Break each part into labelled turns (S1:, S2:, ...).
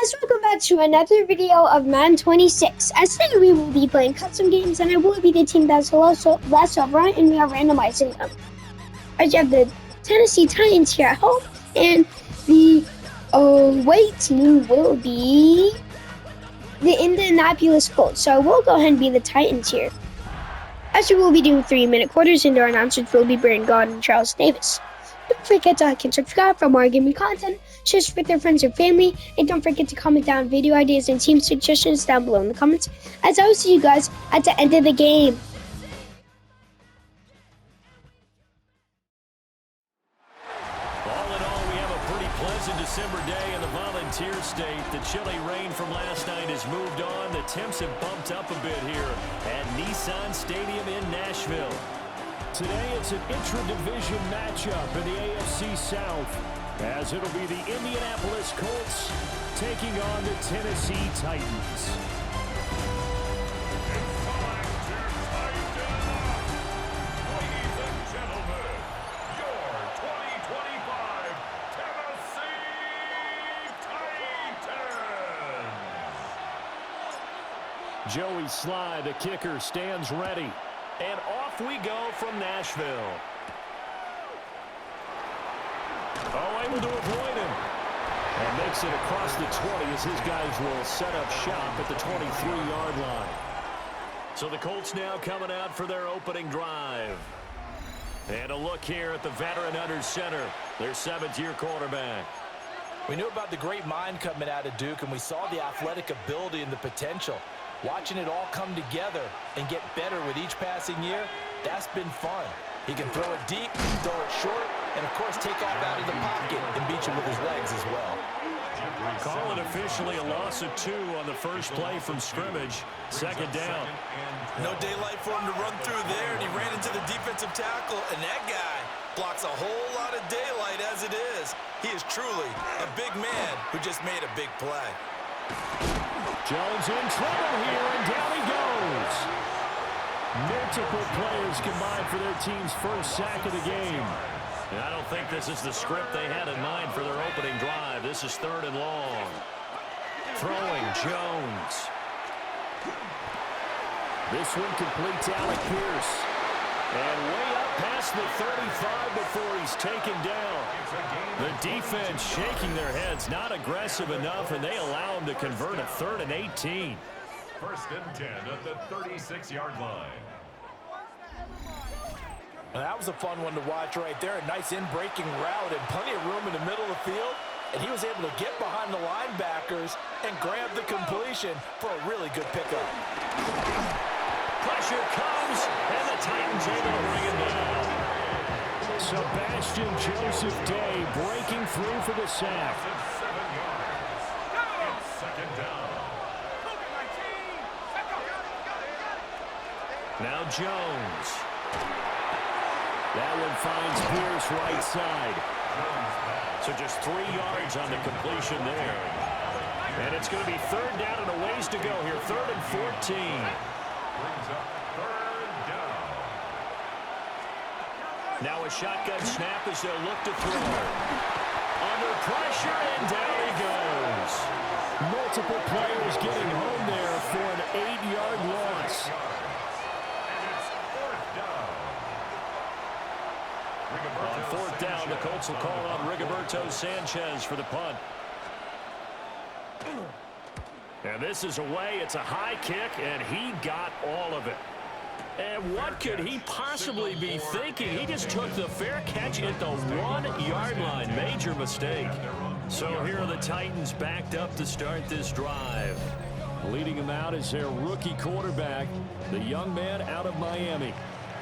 S1: guys, welcome back to another video of Madden 26. As today we will be playing custom games and I will be the team that's last over and we are randomizing them. I have the Tennessee Titans here at home and the away team will be the Indianapolis Colts. So we'll go ahead and be the Titans here. As we will be doing 3-minute quarters and our announcers will be Brandon God and Charles Davis. Don't forget to like and subscribe for more gaming content, share with their friends and family, and don't forget to comment down video ideas and team suggestions down below in the comments, as I will see you guys at the end of the game.
S2: All in all, we have a pretty pleasant December day in the Volunteer State. The chilly rain from last night has moved on. The temps have bumped up a bit here at Nissan Stadium in Nashville. Today, it's an intra-division matchup in the AFC South, as it'll be the Indianapolis Colts taking on the Tennessee Titans.
S3: It's time to tighten up. Ladies and gentlemen, your 2025 Tennessee Titans.
S2: Joey Sly, the kicker, stands ready. And off we go from Nashville. Oh, able to avoid him. And makes it across the 20 as his guys will set up shop at the 23-yard line. So the Colts now coming out for their opening drive. And a look here at the veteran under center, their seventh-year quarterback.
S4: We knew about the great mind coming out of Duke, and we saw the athletic ability and the potential. Watching it all come together and get better with each passing year, that's been fun. He can throw it deep, throw it short, and, of course, take off out of the pocket and beat you with his legs as well.
S2: Call it officially a loss of 2 on the first play from scrimmage. Second down.
S4: No daylight for him to run through there, and he ran into the defensive tackle, and that guy blocks a whole lot of daylight as it is. He is truly a big man who just made a big play.
S2: Jones in trouble here, and down he goes. Multiple players combined for their team's first sack of the game. And I don't think this is the script they had in mind for their opening drive. This is 3rd and long. Throwing Jones. This one complete to Alec Pierce. And way up past the 35 before he's taken down. The defense shaking their heads, not aggressive enough, and they allow him to convert a 3rd and 18.
S3: 1st and 10 at the 36-yard line.
S4: Well, that was a fun one to watch right there. A nice in-breaking route and plenty of room in the middle of the field. And he was able to get behind the linebackers and grab the completion for a really good pickup.
S2: Pressure comes, and the Titans able to bring it down. Sebastian Joseph Day breaking through for the sack.
S3: 7 yards. It's 2nd down.
S2: Now Jones. That one finds Pierce right side. So just 3 yards on the completion there. And it's going to be 3rd down and a ways to go here. 3rd and 14.
S3: Brings up 3rd down.
S2: Now a shotgun snap as they'll look to throw. Under pressure, and down he goes. Multiple players getting home there for an 8-yard loss.
S3: And it's 4th down.
S2: On 4th down, the Colts will call on Rigoberto Sanchez for the punt. And this is away. It's a high kick, and he got all of it. And what could he possibly be thinking? He just took the fair catch at the 1-yard line. Major mistake. So here are the Titans backed up to start this drive. Leading them out is their rookie quarterback, the young man out of Miami.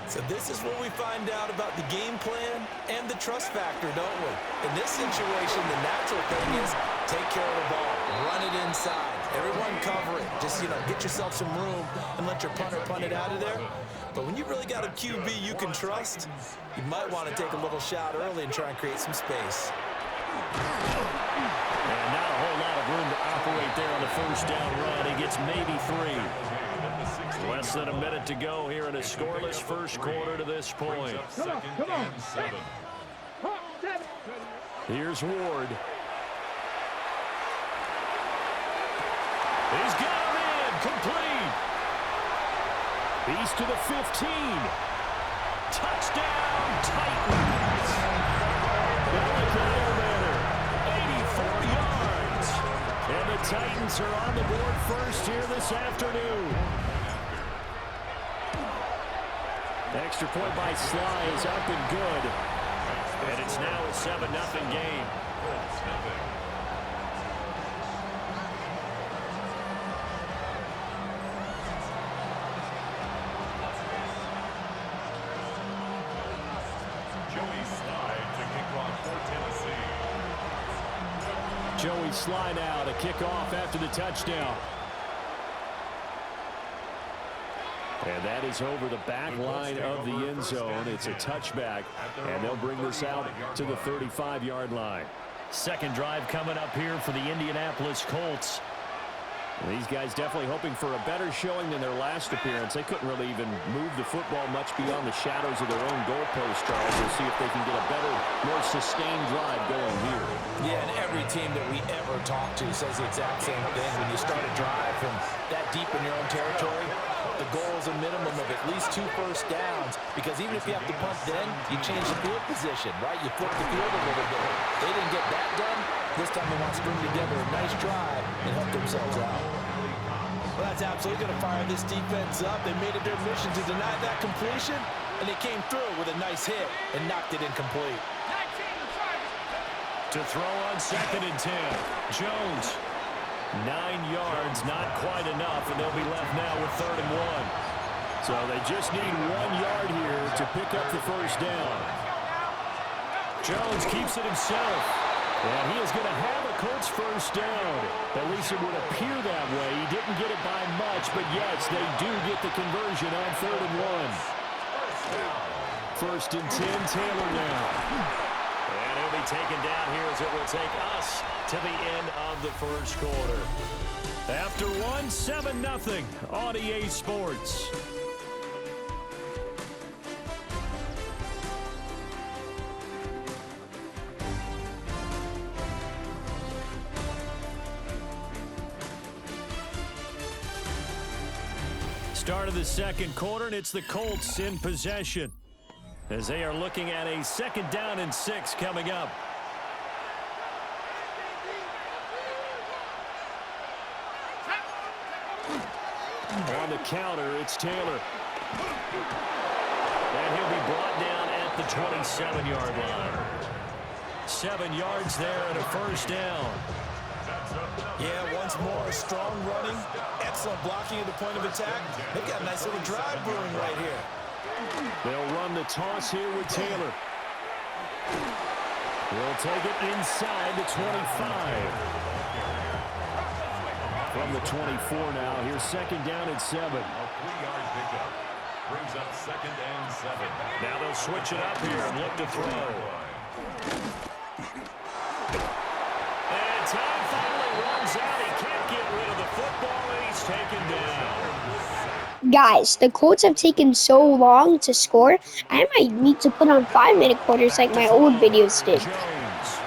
S4: So this is where we find out about the game plan and the trust factor, don't we? In this situation, the natural thing is take care of the ball, run it inside. Everyone cover it. Just, get yourself some room and let your punter punt it out of there. But when you really got a QB you can trust, you might want to take a little shot early and try and create some space.
S2: And not a whole lot of room to operate there on the 1st down run. He gets maybe 3. Less than a minute to go here in a scoreless first quarter to this point.
S3: Come on. 7.
S2: Here's Ward. He's got him in. Complete. He's to the 15. Touchdown, Titans. They're 84 yards. And the Titans are on the board first here this afternoon. The extra point by Sly is up and good. And it's now a 7-0 game. Joey Sly now to kick off after the touchdown. And that is over the back line of the end zone. It's a touchback, and they'll bring this out to the 35-yard line. Second drive coming up here for the Indianapolis Colts. These guys definitely hoping for a better showing than their last appearance. They couldn't really even move the football much beyond the shadows of their own goalpost, Charles. We'll see if they can get a better, more sustained drive going here.
S4: Yeah, and every team that we ever talk to says the exact same thing. When you start a drive from that deep in your own territory, the goal is a minimum of at least 2 first downs, because even if you have to punt then, you change the field position, right? You flip the field a little bit. They didn't get that done. This time they want to string together a nice drive and help themselves out. Well, that's absolutely going to fire this defense up. They made it their mission to deny that completion, and they came through with a nice hit and knocked it incomplete.
S2: To throw on 2nd and 10. Jones. 9 yards, not quite enough, and they'll be left now with 3rd and 1. So they just need 1 yard here to pick up the first down. Jones keeps it himself. And he is going to have a Colts first down. At least it would appear that way. He didn't get it by much, but yes, they do get the conversion on 3rd and 1. 1st and 10, Taylor now. And he'll be taken down here as it will take us to the end of the first quarter. After 1, 7-0 on EA Sports. Start of the second quarter, and it's the Colts in possession as they are looking at a 2nd down and 6 coming up. On the counter, it's Taylor. And he'll be brought down at the 27-yard line. 7 yards there and a first down.
S4: Yeah, once more, a strong running, excellent blocking at the point of attack. They've got a nice little drive brewing right here.
S2: They'll run the toss here with Taylor. We'll take it inside the 25. From the 24 now, here's 2nd down and 7.
S3: A 3-yard pickup brings up 2nd and 7.
S2: Now they'll switch it up here and look to throw. And time finally runs out. He can't get rid of the football, and he's taken down.
S1: Guys, the Colts have taken so long to score, I might need to put on 5-minute quarters like my old videos did.
S2: Jones.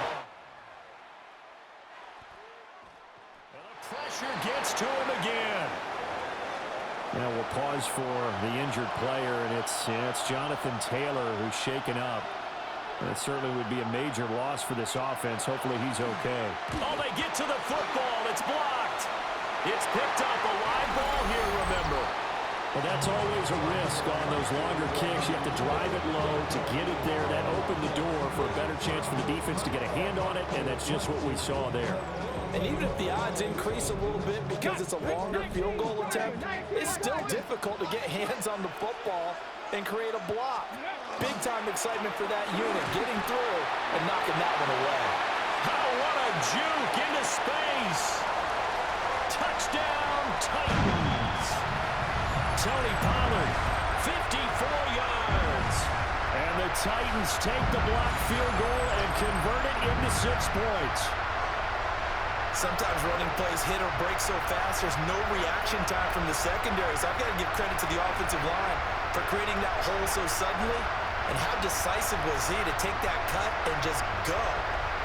S2: And the pressure gets to him again. Now we'll pause for the injured player, and it's Jonathan Taylor who's shaken up. That certainly would be a major loss for this offense. Hopefully he's okay. Oh, they get to the football. It's blocked. It's picked up. A live ball here, remember. But that's always a risk on those longer kicks. You have to drive it low to get it there. That opened the door for a better chance for the defense to get a hand on it, and that's just what we saw there.
S4: And even if the odds increase a little bit because it's a longer field goal attempt, it's still difficult to get hands on the football and create a block. Big-time excitement for that unit, getting through and knocking that one away.
S2: Oh, what a juke into space. Touchdown, Titans. Tony Pollard, 54 yards. And the Titans take the blocked field goal and convert it into 6 points.
S4: Sometimes running plays hit or break so fast, there's no reaction time from the secondary. So I've got to give credit to the offensive line for creating that hole so suddenly. And how decisive was he to take that cut and just go?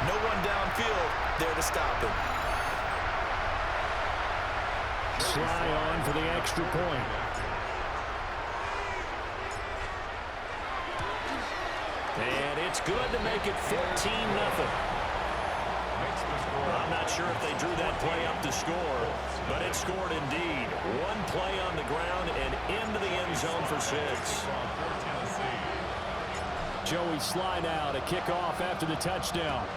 S4: No one downfield there to stop him.
S2: Sly on for the extra point. And it's good to make it 14-0. I'm not sure if they drew that play up to score, but it scored indeed. One play on the ground and into the end zone for 6. Joey Sly now to kick off after the touchdown.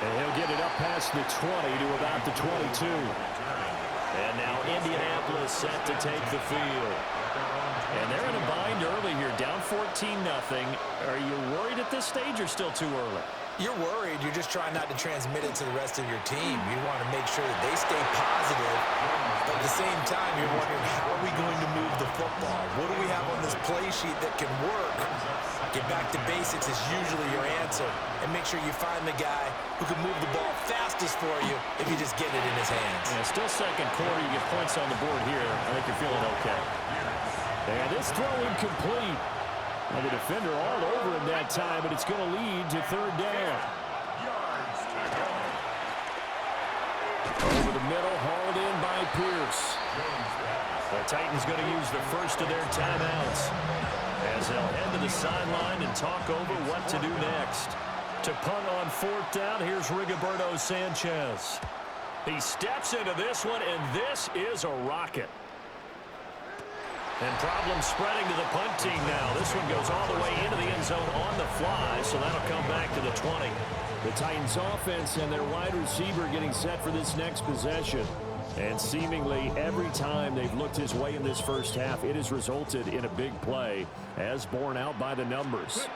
S2: And he'll get it up past the 20 to about the 22. And now Indianapolis set to take the field. And they're in a bind early here, down 14-0. Are you worried at this stage or still too early?
S4: You're worried. You're just trying not to transmit it to the rest of your team. You want to make sure that they stay positive. But at the same time, you're wondering, how are we going to move the football? What do we have on this play sheet that can work? Get back to basics is usually your answer. And make sure you find the guy who can move the ball fastest for you if you just get it in his hands.
S2: Yeah, still second quarter. You get points on the board here. I think you're feeling okay. And this throw incomplete. And the defender all over him that time, but it's going to lead to 3rd down. Over the middle, hauled in by Pierce. The Titans going to use the first of their timeouts as they'll head to the sideline and talk over what to do next. To punt on 4th down, here's Rigoberto Sanchez. He steps into this one, and this is a rocket. And problems spreading to the punt team now. This one goes all the way into the end zone on the fly, so that'll come back to the 20. The Titans offense and their wide receiver getting set for this next possession. And seemingly every time they've looked his way in this first half, it has resulted in a big play, as borne out by the numbers.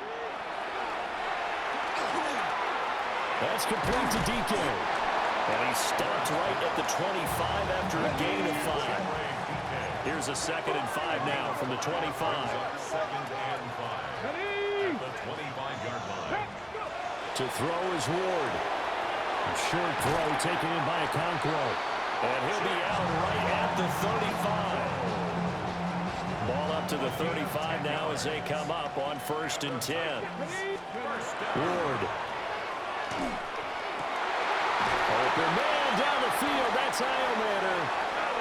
S2: That's complete to DK. And he stopped right at the 25 after a gain of 5. Here's a 2nd and 5 now from the 25.
S3: 2nd and 5 at the 25-yard line.
S2: To throw is Ward. A short throw taken in by Okonkwo. And he'll be out right at the 35. Ball up to the 35 now as they come up on 1st and 10. Ward. Open man down the field. That's Eilmaner.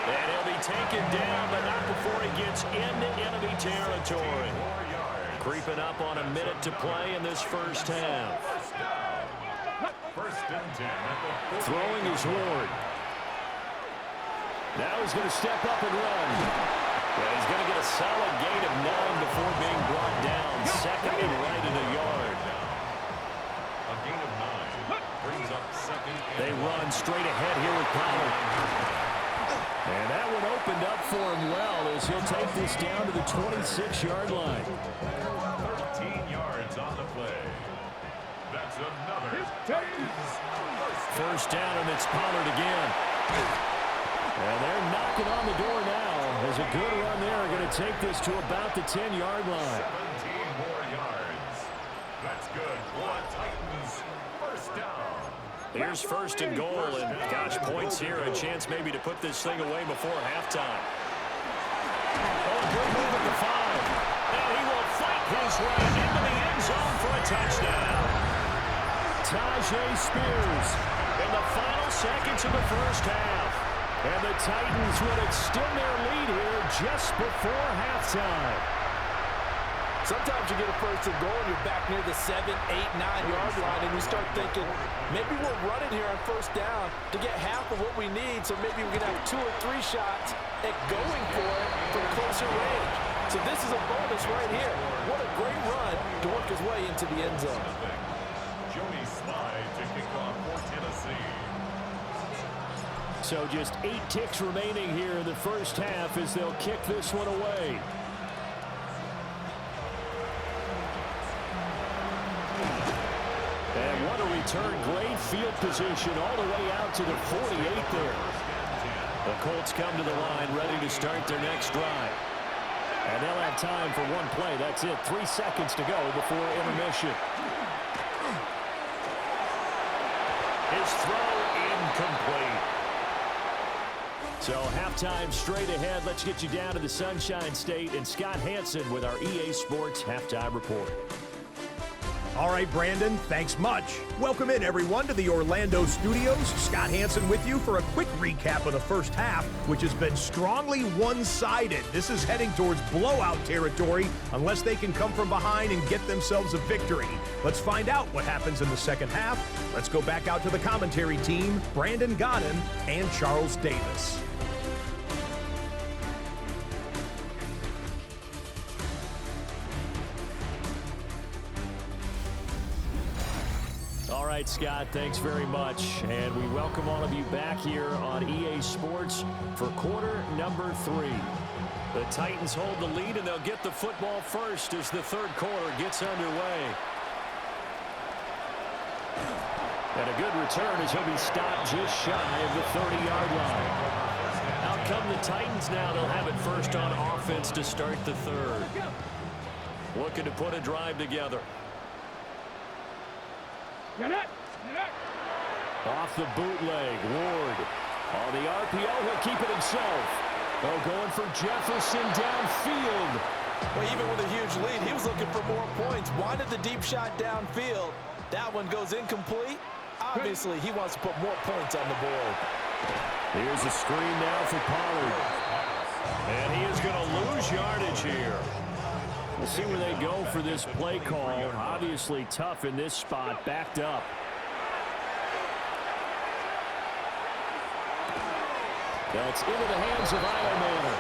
S2: And he'll be taken down, but not before he gets into enemy territory. Creeping up on a minute to play in this first half.
S3: 1st and 10.
S2: Throwing is Ward. Now he's going to step up and run. Yeah, he's going to get a solid gain of 9 before being brought down. 2nd and right in a yard.
S3: A gain of 9 brings up 2nd.
S2: They run straight ahead here with Pollard. And that one opened up for him well as he'll take this down to the 26-yard line.
S3: 13 yards on the play. That's another.
S2: 1st down, and it's Pollard again. And they're knocking on the door now. As a good run there, are going to take this to about the 10-yard line.
S3: 17 more yards. That's good for the Titans. 1st down.
S2: Here's 1st and goal, and gosh, points here, a chance maybe to put this thing away before halftime. Oh, good move at the 5. And he will fight his way into the end zone for a touchdown. Tajay Spears in the final seconds of the first half. And the Titans will extend their lead here just before halftime.
S4: Sometimes you get a 1st and goal and you're back near the 7, 8, 9-yard line, and you start thinking, maybe we're running here on 1st down to get half of what we need, so maybe we can have 2 or 3 shots at going for it from closer range. So this is a bonus right here. What a great run to work his way into the end zone.
S3: Joey Sly to kick off for Tennessee.
S2: So just 8 ticks remaining here in the first half as they'll kick this one away. And what a return. Great field position all the way out to the 48 there. The Colts come to the line ready to start their next drive. And they'll have time for one play. That's it. 3 seconds to go before intermission. His throw incomplete. So halftime straight ahead. Let's get you down to the Sunshine State and Scott Hansen with our EA Sports Halftime Report.
S5: All right, Brandon, thanks much. Welcome in, everyone, to the Orlando studios. Scott Hansen with you for a quick recap of the first half, which has been strongly one-sided. This is heading towards blowout territory unless they can come from behind and get themselves a victory. Let's find out what happens in the second half. Let's go back out to the commentary team, Brandon Godden and Charles Davis.
S2: All right, Scott, thanks very much. And we welcome all of you back here on EA Sports for quarter number 3. The Titans hold the lead, and they'll get the football first as the third quarter gets underway. And a good return as he'll be stopped just shy of the 30-yard line. Out come the Titans now. They'll have it first on offense to start the third. Looking to put a drive together. Off the bootleg, Ward. On the RPO, he'll keep it himself. Oh, going for Jefferson downfield.
S4: Well, even with a huge lead, he was looking for more points. Wanted the deep shot downfield. That one goes incomplete. Obviously, he wants to put more points on the board.
S2: Here's a screen now for Pollard. And he is going to lose yardage here. We'll see where they go for this play call. Obviously tough in this spot, backed up. That's into the hands of Manor.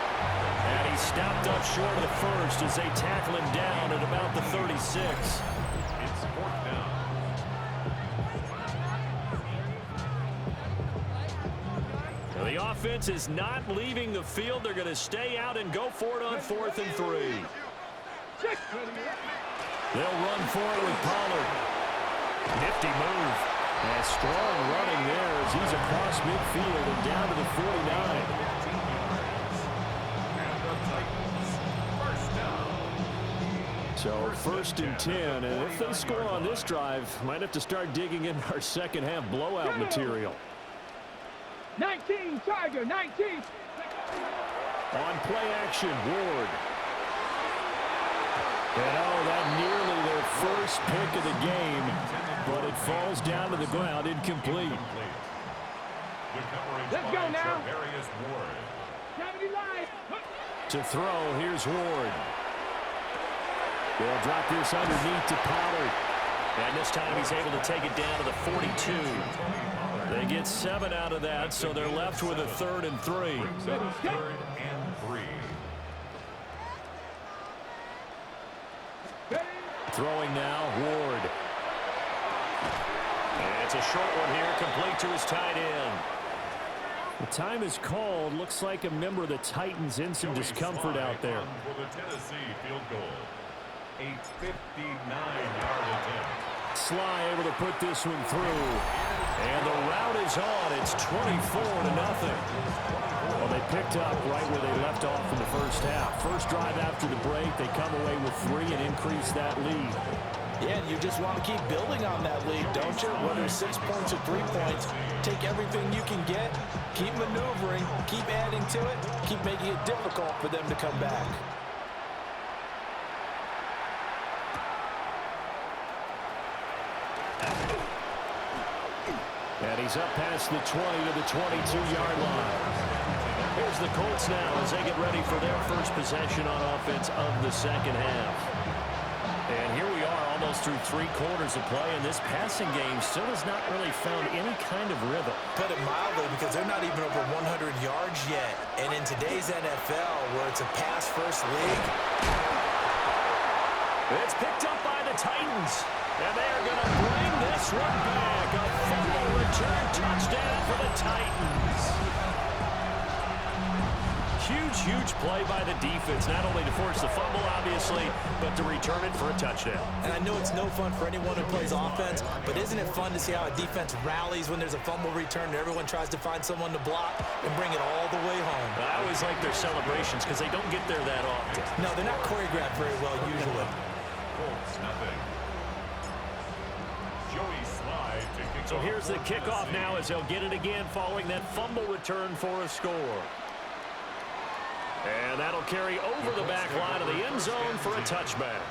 S2: And he's stopped up short of the first as they tackle him down at about the 36.
S3: It's fourth down.
S2: Now the offense is not leaving the field. They're going to stay out and go for it on 4th and 3. They'll run for it with Pollard. Nifty move. And strong running there as he's across midfield and down to the 49. So 1st and 10, and if they score on this drive, might have to start digging in our second half blowout material.
S6: 19, Tiger, 19.
S2: On play action, Ward. And that nearly their first pick of the game, but it falls down to the ground incomplete.
S6: Let's go now.
S2: To throw, here's Ward. They'll drop this underneath to Pollard. And this time he's able to take it down to the 42. They get 7 out of that, so they're left with a 3rd and 3. Throwing now, Ward. And it's a short one here, complete to his tight end. The time is called. Looks like a member of the Titans in some discomfort out there.
S3: For the Tennessee field goal. A 59-yard attempt.
S2: Sly able to put this one through. And the route is on. It's 24-0. Well, they picked up right where they left off in the first half. First drive after the break, they come away with 3 and increase that lead.
S4: Yeah, and you just want to keep building on that lead, don't you? Whether it's 6 points or 3 points, take everything you can get, keep maneuvering, keep adding to it, keep making it difficult for them to come back.
S2: And he's up past the 20 to the 22-yard line. Here's the Colts now as they get ready for their first possession on offense of the second half. And here we are almost through 3 quarters of play, and this passing game still has not really found any kind of rhythm.
S4: Put it mildly, because they're not even over 100 yards yet. And in today's NFL, where it's a pass-first league,
S2: it's picked up by the Titans. And they're going to bring this one back. A fumble return touchdown for the Titans. Huge play by the defense, not only to force the fumble, obviously, but to return it for a touchdown.
S4: And I know it's no fun for anyone who plays offense, but isn't it fun to see how a defense rallies when there's a fumble return and everyone tries to find someone to block and bring it all the way home?
S2: I always like their celebrations because they don't get there that often.
S4: No, they're not choreographed very well usually.
S3: Colts, nothing. Joey Sly to kick
S2: So
S3: off
S2: here's the
S3: for
S2: kickoff
S3: Tennessee.
S2: now as they'll get it again following that fumble return for a score. And that'll carry over the back line of the end zone for a touchback.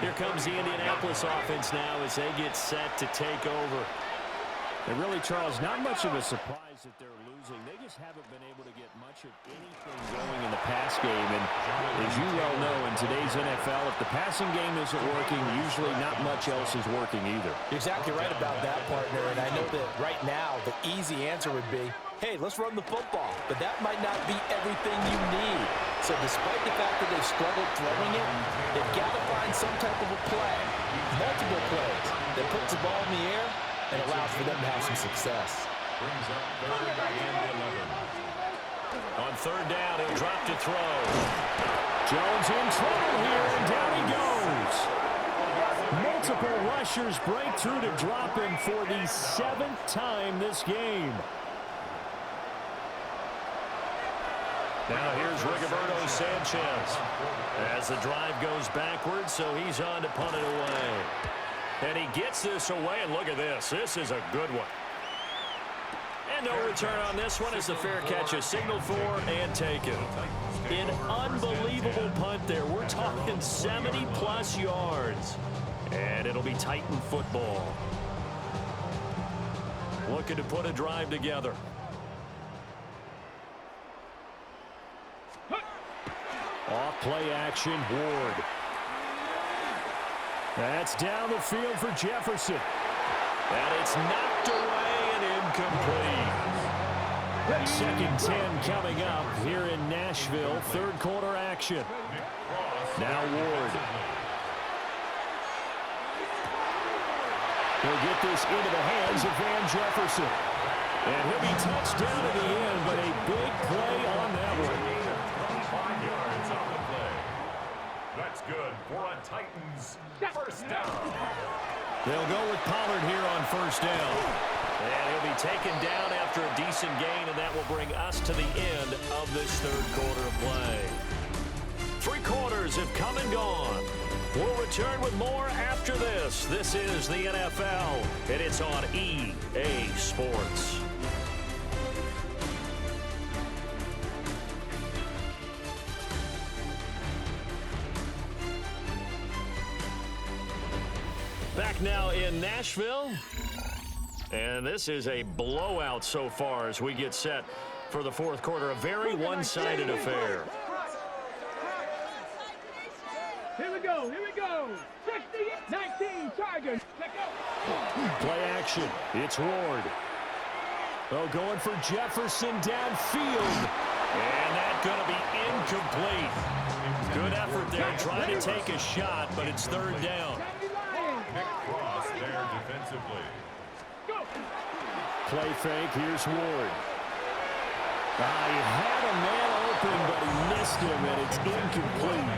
S2: Here comes the Indianapolis offense now as they get set to take over. And really, Charles, not much of a surprise that they're losing. They just haven't been able to get much of anything going in the pass game. And as you well know, in today's NFL, if the passing game isn't working, usually not much else is working either.
S4: You're exactly right about that, partner. And I know that right now the easy answer would be, hey, let's run the football. But that might not be everything you need. So despite the fact that they've struggled throwing it, they've got to find some type of a play, multiple plays, that puts the ball in the air and allows for them to have some success.
S2: On third down, he'll drop to throw. Jones in trouble here, and down he goes. Multiple rushers break through to drop him for the 7th time this game. Now here's Rigoberto Sanchez as the drive goes backwards, so he's on to punt it away. And he gets this away, and look at this. This is a good one. And no return on this one as the fair catch is signaled for and taken. An unbelievable punt there. We're talking 70-plus yards. And it'll be Titan football. Looking to put a drive together. Off play action, Ward. That's down the field for Jefferson. And it's knocked away and incomplete. 2nd 10 coming up here in Nashville. Third quarter action. Now Ward. He'll get this into the hands of Van Jefferson. And he'll be touched down at the end, but a big play on that one.
S3: That's good for a Titans first down.
S2: They'll go with Pollard here on first down. And he'll be taken down after a decent gain, and that will bring us to the end of this third quarter of play. 3 quarters have come and gone. We'll return with more after this. This is the NFL, and it's on EA Sports. Back now in Nashville, and this is a blowout so far as we get set for the fourth quarter. A very one-sided affair.
S6: Here we go, 60-19 Tigers, let go.
S2: Play action, it's Ward. Oh, going for Jefferson downfield, and that's going to be incomplete. Good effort there, trying to take a shot, but it's third down.
S3: Cross there defensively.
S2: Play fake, here's Ward. He had a man open, but he missed him, and it's incomplete.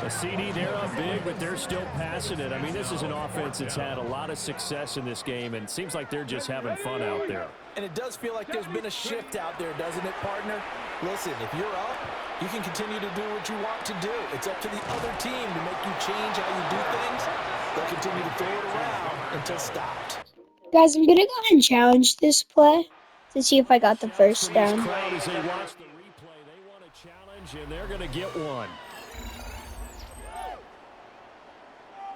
S2: A CD, they're up big, but they're still passing it. I mean, this is an offense that's had a lot of success in this game, and it seems like they're just having fun out there.
S4: And it does feel like there's been a shift out there, doesn't it, partner? Listen, if you're up, you can continue to do what you want to do. It's up to the other team to make you change how you do things. They'll continue to throw it around until stopped.
S1: Guys, I'm going to go ahead and challenge this play to see if I got the first down.
S2: Crowd, as they watch the replay, they want a challenge, and they're going to get one.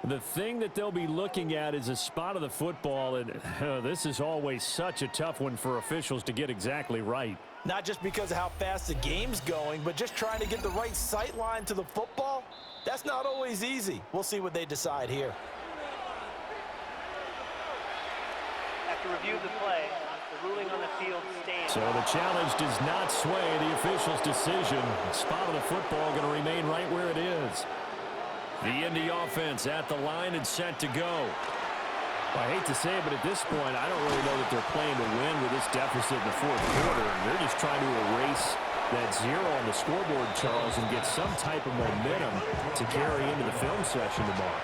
S2: The thing that they'll be looking at is a spot of the football, and this is always such a tough one for officials to get exactly right.
S4: Not just because of how fast the game's going, but just trying to get the right sight line to the football. That's not always easy. We'll see what they decide here.
S7: After review of the play, the ruling on the field stands.
S2: So the challenge does not sway the official's decision. The spot of the football going to remain right where it is. The Indy offense at the line and set to go. I hate to say it, but at this point, I don't really know that they're playing to win with this deficit in the fourth quarter. They're just trying to erase that zero on the scoreboard, Charles, and get some type of momentum to carry into the film session tomorrow.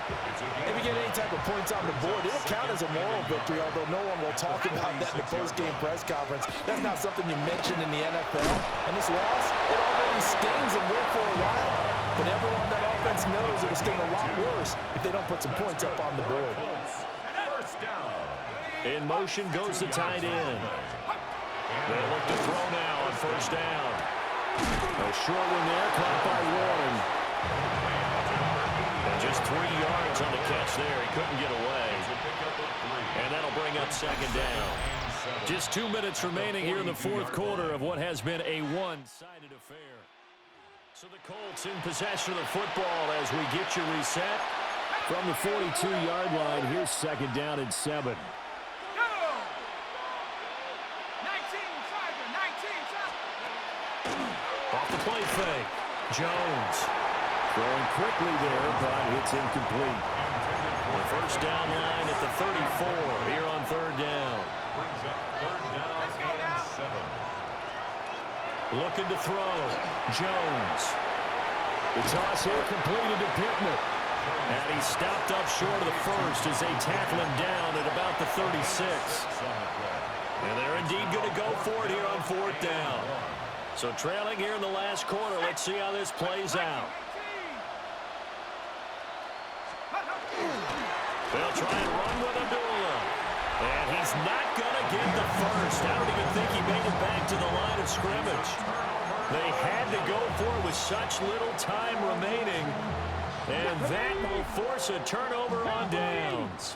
S4: If you get any type of points on the board, it'll count as a moral victory, although no one will talk about that in the post-game press conference. That's not something you mention in the NFL. And this loss, it already stings and will for a while. But everyone on that offense knows it'll sting a lot worse if they don't put some points up on the board.
S2: In motion goes the tight end. They look to throw now on first down. A short one there, caught by Warren. And just 3 yards on the catch there. He couldn't get away. And that'll bring up second down. Just 2 minutes remaining here in the fourth quarter of what has been a one-sided affair. So the Colts in possession of the football as we get you reset. From the 42-yard line, here's second down and 7. Off the play fake. Jones throwing quickly there, but it's incomplete. The first down line at the 34 here on third down. Looking to throw. Jones. The toss here completed to Pittman. And he stopped up short of the first as they tackle him down at about the 36. And they're indeed going to go for it here on fourth down. So trailing here in the last quarter. Let's see how this plays out. They'll try and run with Abdullah. And he's not going to get the first. I don't even think he made it back to the line of scrimmage. They had to go for it with such little time remaining. And that will force a turnover on downs.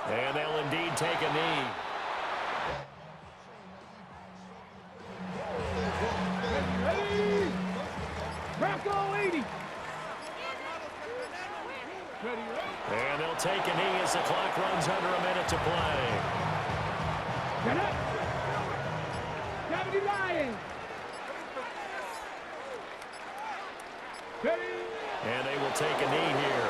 S2: And they'll indeed take a knee.
S6: Bronco 80.
S2: And they'll take a knee as the clock runs under a minute to play.
S6: Get up. Deputy Ryan.
S2: And they will take a knee here.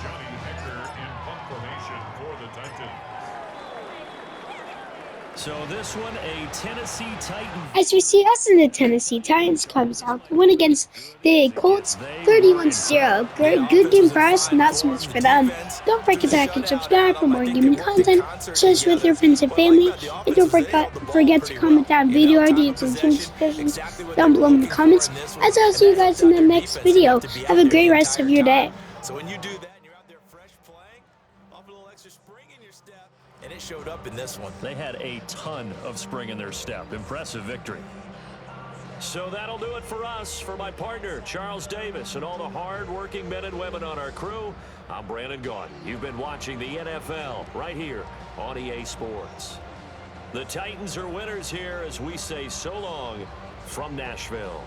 S3: Johnny Hecker in punt formation for the Titans.
S2: So this one, a Tennessee Titan.
S1: As we see us in the Tennessee Titans comes out to win against the Colts 31-0. Good game for us, not so much for them. Don't forget to like and subscribe for more gaming content. Share this with your friends and family. And don't forget to comment that video ideas and team suggestions down below in the comments. As I'll see you guys in the next video. Have a great rest of your day.
S4: So when you do that and you're out there fresh playing, I'll put a little extra spring in your step. And it showed up in this one.
S2: They had a ton of spring in their step. Impressive victory. So that'll do it for us. For my partner, Charles Davis, and all the hard-working men and women on our crew, I'm Brandon Gaudin. You've been watching the NFL right here on EA Sports. The Titans are winners here as we say so long from Nashville.